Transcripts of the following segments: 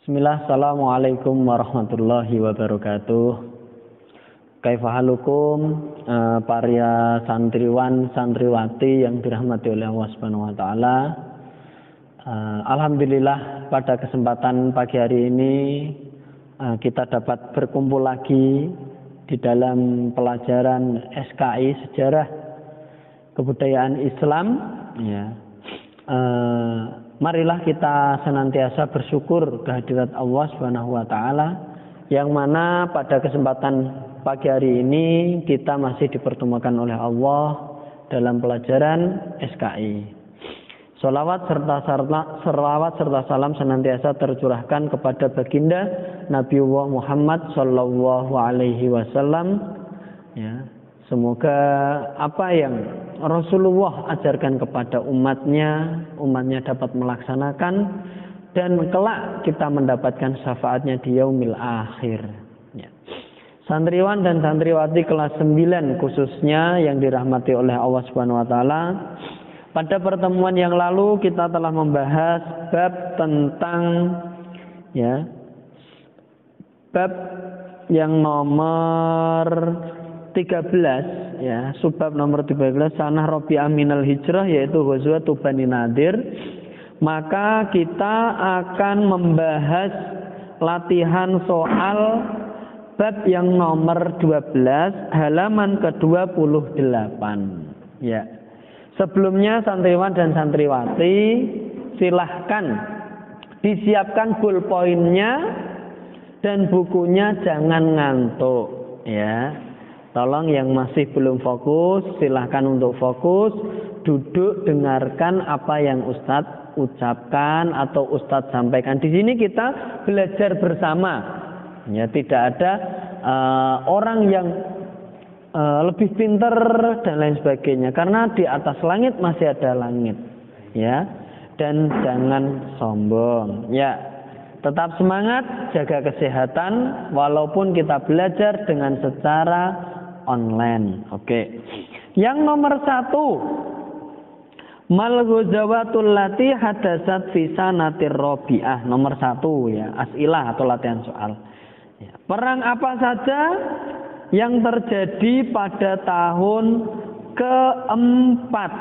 Bismillah, assalamualaikum warahmatullahi wabarakatuh. Kaifahalukum para santriwan santriwati yang dirahmati oleh Allah Subhanahu wa taala. Alhamdulillah pada kesempatan pagi hari ini kita dapat berkumpul lagi di dalam pelajaran SKI Sejarah Kebudayaan Islam ya. Marilah kita senantiasa bersyukur kehadirat Allah Subhanahu wa taala yang mana pada kesempatan pagi hari ini kita masih dipertemukan oleh Allah dalam pelajaran SKI. Sholawat serta salam senantiasa tercurahkan kepada baginda Nabiullah Muhammad sallallahu alaihi wasallam ya. Semoga apa yang Rasulullah ajarkan kepada umatnya dapat melaksanakan dan kelak kita mendapatkan syafaatnya di yaumil akhir ya. Santriwan dan santriwati kelas 9 khususnya yang dirahmati oleh Allah Subhanahu wa taala, pada pertemuan yang lalu kita telah membahas bab tentang ya, bab yang nomor 13 ya, subbab nomor 13 sanah Rabi'ah minal hijrah, yaitu Ghazwatu Bani Nadir. Maka kita akan membahas latihan soal bab yang nomor 12 halaman ke-28 ya. Sebelumnya santriwan dan santriwati silahkan disiapkan ballpointnya dan bukunya, jangan ngantuk ya. Tolong yang masih belum fokus, silahkan untuk fokus, duduk dengarkan apa yang Ustadz ucapkan atau Ustadz sampaikan. Di sini kita belajar bersama, ya, tidak ada orang yang lebih pintar dan lain sebagainya, karena di atas langit masih ada langit, ya. Dan jangan sombong, ya. Tetap semangat, jaga kesehatan, walaupun kita belajar dengan secara online. Oke. Yang nomor 1, mal ghazawatul lati hadasat fi sanatir Rabi'ah. Nomor 1 ya, as'ilah atau latihan soal ya. Perang apa saja yang terjadi pada tahun keempat?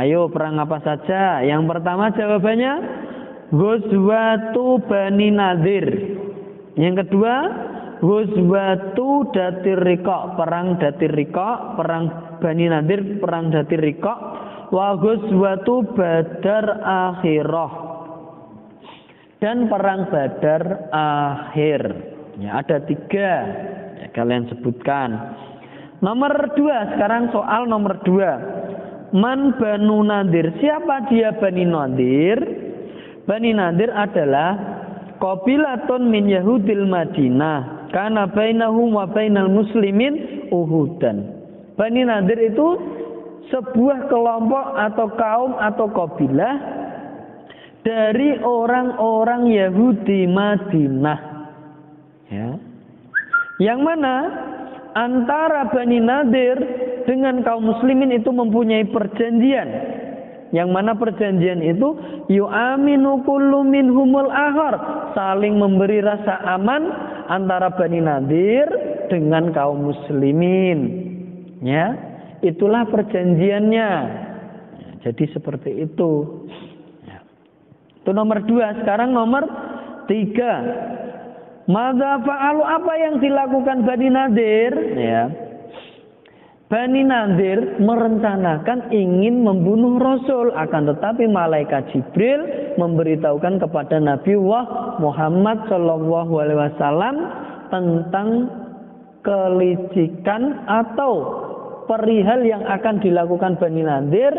Ayo, perang apa saja? Yang pertama jawabannya Ghazwatu Bani Nadir. Yang kedua Ghazwatu Datir Riqa, perang Datir Riqa, perang Bani Nadir, perang Datir Riqa. Wa Ghazwatu Badar Akhirah, dan perang Badar Akhir ya, ada 3 ya, kalian sebutkan. Nomor 2, sekarang soal nomor 2. Man Banu Nadir, siapa dia Bani Nadir? Bani Nadir adalah qabilatun min Yahudil Madinah, karena bainahum wa bainal muslimin uhudan. Bani Nadir itu sebuah kelompok atau kaum atau kabilah dari orang-orang Yahudi Madinah ya. Yang mana antara Bani Nadir dengan kaum muslimin itu mempunyai perjanjian. Yang mana perjanjian itu yu'aminu kullu minhumul akhar, saling memberi rasa aman antara Bani Nadir dengan kaum muslimin ya. Itulah perjanjiannya ya, jadi seperti itu ya. Itu nomor 2. Sekarang nomor 3, madza fa'alu, apa yang dilakukan Bani Nadir ya. Bani Nadir merencanakan ingin membunuh Rasul, akan tetapi malaikat Jibril memberitahukan kepada Nabiullah Muhammad sallallahu alaihi wasallam tentang kelicikan atau perihal yang akan dilakukan Bani Nadir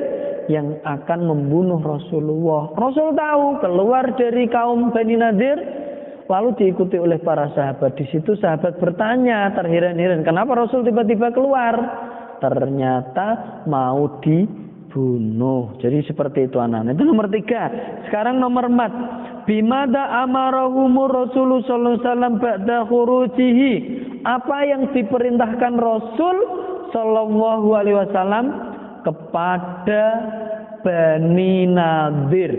yang akan membunuh Rasulullah. Rasul tahu keluar dari kaum Bani Nadir, lalu diikuti oleh para sahabat. Di situ sahabat bertanya terheran-heran, kenapa Rasul tiba-tiba keluar? Ternyata mau dibunuh. Jadi seperti itu anak-anak. Itu nomor 3. Sekarang nomor 4. Bimada amarahumur Rasulullah sallallahu alaihi wasallam ba'da khurujihi. Apa yang diperintahkan Rasul sallallahu alaihi wasallam kepada Bani Nadir.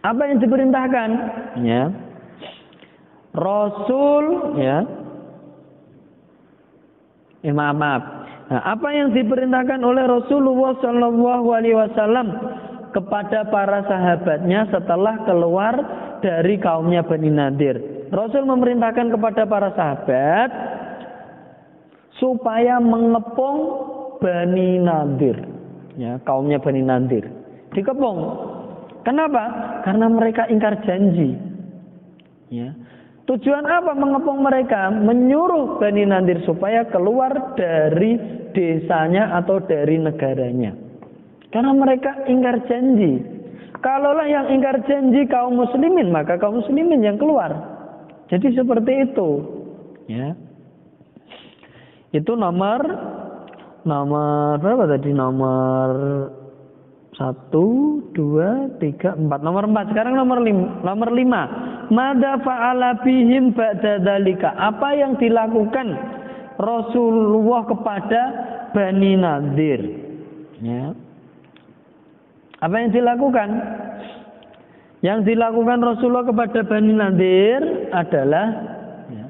Apa yang diperintahkan? Ya. Rasul ya. Maaf. Nah, apa yang diperintahkan oleh Rasulullah Shallallahu Alaihi Wasallam kepada para sahabatnya setelah keluar dari kaumnya Bani Nadir? Rasul memerintahkan kepada para sahabat supaya mengepung Bani Nadir, ya, kaumnya Bani Nadir. Dikepung. Kenapa? Karena mereka ingkar janji. Ya. Tujuan apa mengepung mereka? Menyuruh Bani Nadir supaya keluar dari desanya atau dari negaranya. Karena mereka ingkar janji. Kalaulah yang ingkar janji kaum muslimin, maka kaum muslimin yang keluar. Jadi seperti itu. Ya. Itu nomor berapa tadi? Nomor 1, 2, 3, 4. Nomor 4. Sekarang nomor 5. Mada fa'ala bihim ba'da dzalika. Apa yang dilakukan Rasulullah kepada Bani Nadir? Ya. Apa yang dilakukan? Yang dilakukan Rasulullah kepada Bani Nadir adalah ya,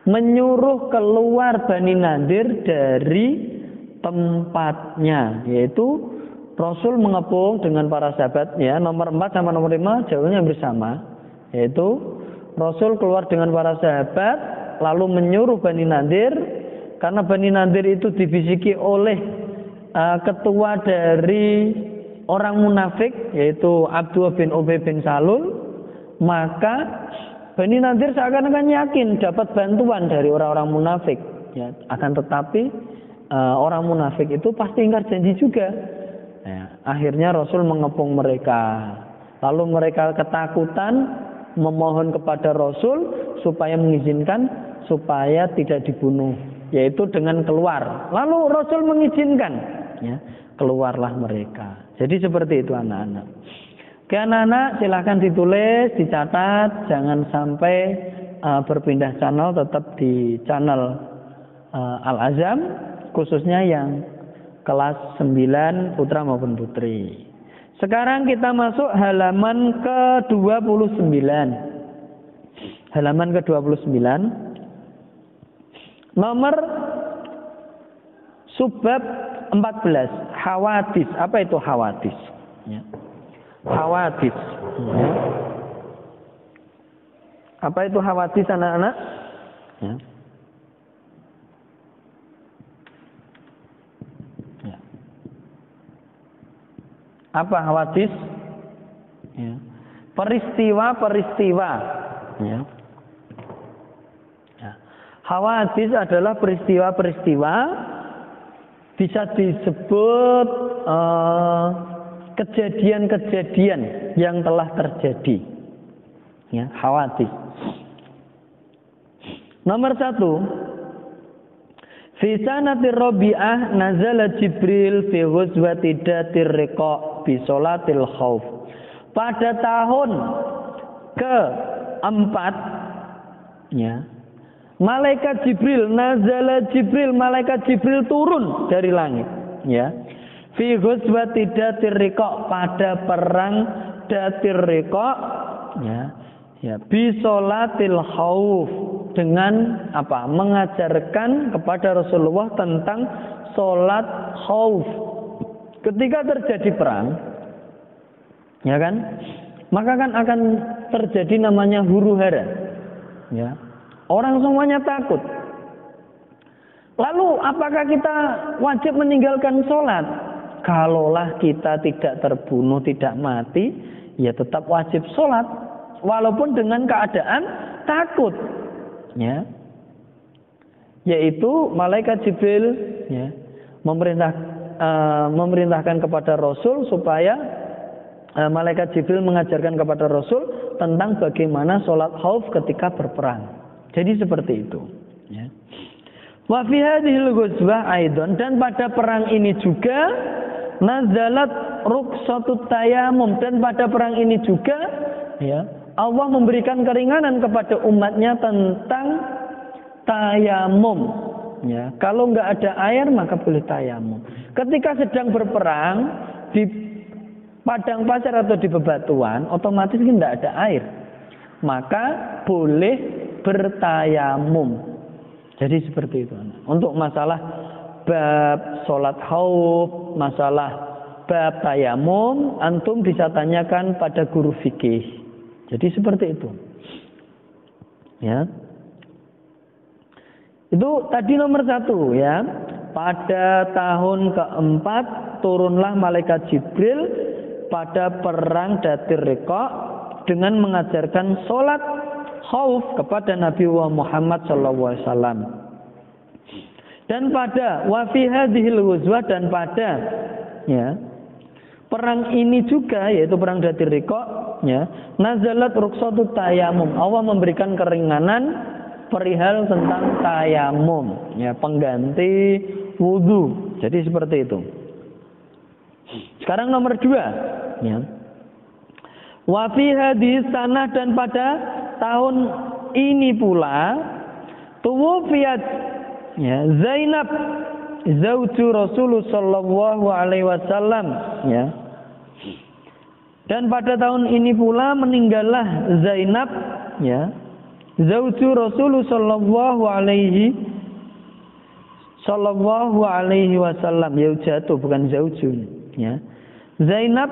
menyuruh keluar Bani Nadir dari tempatnya, yaitu Rasul mengepung dengan para sahabat. Ya, nomor 4 sama nomor 5 jawabannya bersama, yaitu Rasul keluar dengan para sahabat lalu menyuruh Bani Nadir, karena Bani Nadir itu dibisiki oleh ketua dari orang munafik, yaitu Abdullah bin Ubay bin Salul. Maka Bani Nadir seakan-akan yakin dapat bantuan dari orang-orang munafik, ya, akan tetapi orang munafik itu pasti ingkar janji juga. Ya, akhirnya Rasul mengepung mereka, lalu mereka ketakutan memohon kepada Rasul supaya mengizinkan supaya tidak dibunuh, yaitu dengan keluar. Lalu Rasul mengizinkan, ya, keluarlah mereka. Jadi seperti itu anak-anak. Oke anak-anak, silahkan ditulis, dicatat, jangan sampai berpindah channel, tetap di channel Al-Azam, khususnya yang kelas 9 putra maupun putri. Sekarang kita masuk halaman ke-29. Halaman ke-29. Nomor subbab 14. Hawadis. Apa itu hawadis? Ya. Hawadis. Ya. Apa itu hawadis anak-anak? Ya. Ya. Apa hawadis? Ya. Peristiwa-peristiwa. Ya. Ya. Hawadis adalah peristiwa-peristiwa, bisa disebut kejadian-kejadian yang telah terjadi. Ya, hawadis. Nomor 1. Fi sanati Rabi'ah nazala Jibril fi ghuzwati Datir Riqa bi sholatil khauf. Pada tahun ke-4, ya, malaikat Jibril, nazala Jibril, malaikat Jibril turun dari langit, ya. Fi ghuzwati Datir Riqa, pada perang Datir Riqa, ya. Ya, bi sholatil khauf, dengan apa? Mengajarkan kepada Rasulullah tentang sholat khauf. Ketika terjadi perang, ya kan? Maka kan akan terjadi namanya huru-hara. Ya. Orang semuanya takut. Lalu apakah kita wajib meninggalkan sholat? Kalaulah kita tidak terbunuh, tidak mati, ya tetap wajib sholat. Walaupun dengan keadaan takut. Ya. Yaitu malaikat Jibril, ya, memerintahkan kepada Rasul supaya malaikat Jibril mengajarkan kepada Rasul tentang bagaimana sholat khauf ketika berperang. Jadi seperti itu. Ya. Wa fi hadhil ghuzwah aidan, dan pada perang ini juga nazalat rukhsatut tayammum, dan pada perang ini juga, ya, Allah memberikan keringanan kepada umatnya tentang tayamum. Ya, kalau nggak ada air maka boleh tayamum. Ketika sedang berperang, padang pasir atau di bebatuan, otomatis tidak ada air. Maka boleh bertayamum. Jadi seperti itu. Untuk masalah bab sholat khauf, masalah bab tayamum, antum bisa tanyakan pada guru fikih. Jadi seperti itu. Ya. Itu tadi nomor 1 ya. Pada tahun keempat turunlah malaikat Jibril pada perang Datir Riqa dengan mengajarkan sholat khauf kepada Nabi Muhammad SAW. Dan pada wa fi hadhil ghuzwah, dan pada ya perang ini juga, yaitu perang Datir Riqa ya, nazalat rukhsatut tayamum. Allah memberikan keringanan perihal tentang tayamum ya, pengganti wudu. Jadi seperti itu. Sekarang nomor 2 ya. Wa fi hadis sanah, dan pada tahun ini pula tuwfiyat ya Zainab zauju Rasulullah sallallahu alaihi wasallam ya. Dan pada tahun ini pula meninggallah Zainab ya, zauju Rasulullah sallallahu alaihi wasallam. Ya jatuh, bukan zaujun ya. Zainab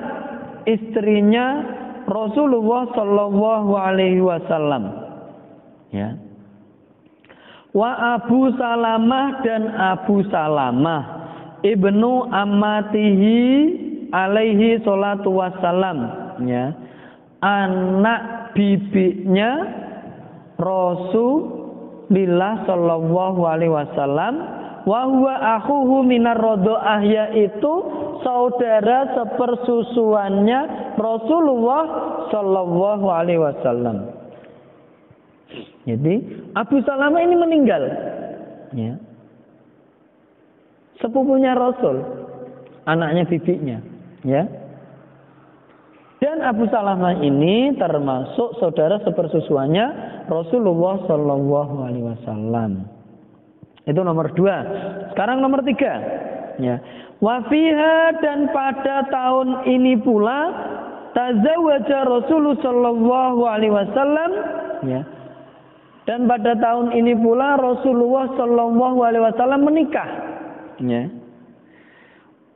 istrinya Rasulullah sallallahu alaihi wasallam ya. Wa Abu Salamah, dan Abu Salamah ibnu ammatihi alaihi salatu wassalam ya, anak bibinya Rasulullah sallallahu alaihi wasallam, wa huwa akhuhu minar radha'ah, yaitu saudara sepersusuannya Rasulullah sallallahu alaihi wasallam. Jadi Abu Salamah ini meninggal ya, sepupunya Rasul, anaknya bibinya ya. Dan Abu Salamah ini termasuk saudara sepersusuannya Rasulullah sallallahu alaihi wasallam. Itu nomor 2. Sekarang nomor 3 ya. Wa fiha, dan pada tahun ini pula tazawwaja Rasulullah sallallahu alaihi wasallam ya. Dan pada tahun ini pula Rasulullah sallallahu alaihi wasallam menikah ya.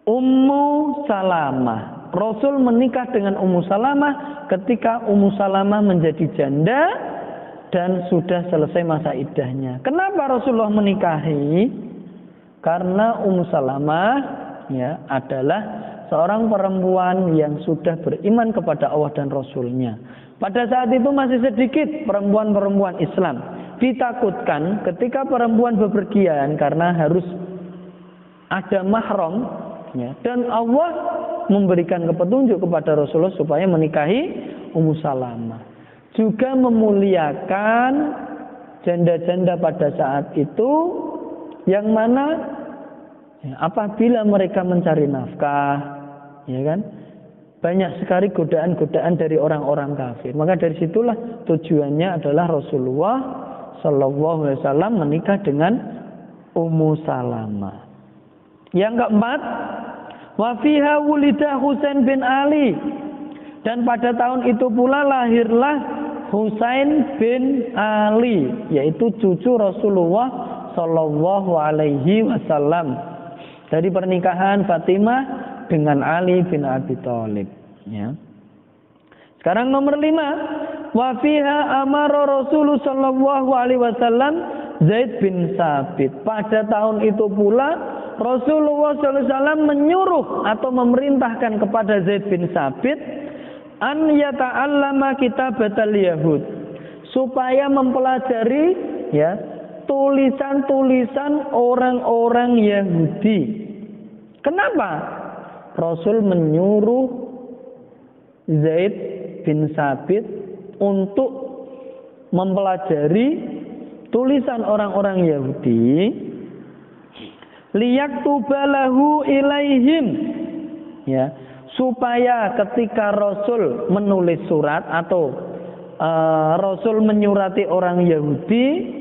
Ummu Salamah. Rasul menikah dengan Ummu Salamah ketika Ummu Salamah menjadi janda dan sudah selesai masa iddahnya. Kenapa Rasulullah menikahi? Karena Ummu Salamah ya adalah seorang perempuan yang sudah beriman kepada Allah dan Rasulnya. Pada saat itu masih sedikit perempuan-perempuan Islam. Ditakutkan ketika perempuan bepergian karena harus ada mahram ya, dan Allah memberikan petunjuk kepada Rasulullah supaya menikahi Ummu Salamah. Juga memuliakan janda-janda pada saat itu, yang mana ya, apabila mereka mencari nafkah ya kan, banyak sekali godaan-godaan dari orang-orang kafir. Maka dari situlah tujuannya adalah Rasulullah sallallahu alaihi wasallam menikah dengan Ummu Salamah. Yang keempat, wa fiha wulida Husain bin Ali, dan pada tahun itu pula lahirlah Husain bin Ali, yaitu cucu Rasulullah sallallahu alaihi wasallam dari pernikahan Fatimah dengan Ali bin Abi Thalib ya. Sekarang nomor 5, wa fiha amara Rasulullah sallallahu alaihi wasallam Zaid bin Sabit. Pada tahun itu pula Rasulullah sallallahu alaihi wasallam menyuruh atau memerintahkan kepada Zaid bin Sabit an yata'allama kitabatal yahud, supaya mempelajari ya tulisan-tulisan orang-orang Yahudi. Kenapa? Rasul menyuruh Zaid bin Sabit untuk mempelajari tulisan orang-orang Yahudi, liyaktubalahu ilaihim ya, supaya ketika Rasul menulis surat atau Rasul menyurati orang Yahudi,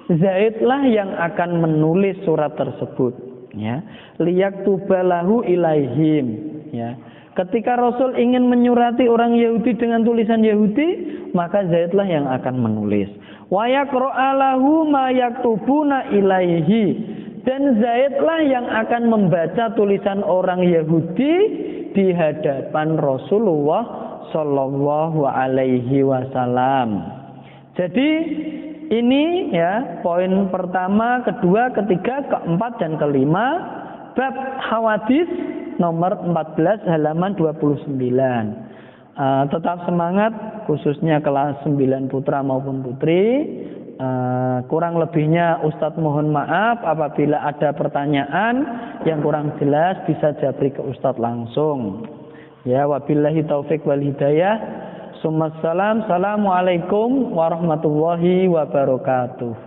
Zaidlah yang akan menulis surat tersebut ya, liyaktubalahu ilaihim ya. Ketika Rasul ingin menyurati orang Yahudi dengan tulisan Yahudi, maka Zaidlah yang akan menulis. Wa yaqra'alahu ma yaktubuna ilaihi. Dan Zaidlah yang akan membaca tulisan orang Yahudi di hadapan Rasulullah Shallallahu Alaihi Wasallam. Jadi ini ya poin pertama, kedua, ketiga, keempat, dan kelima bab Hawadits nomor 14 halaman 29. Tetap semangat khususnya kelas 9 putra maupun putri. Kurang lebihnya Ustadz mohon maaf apabila ada pertanyaan yang kurang jelas bisa japri ke Ustadz langsung. Ya, wabillahi taufik wal hidayah. Assalamualaikum warahmatullahi wabarakatuh.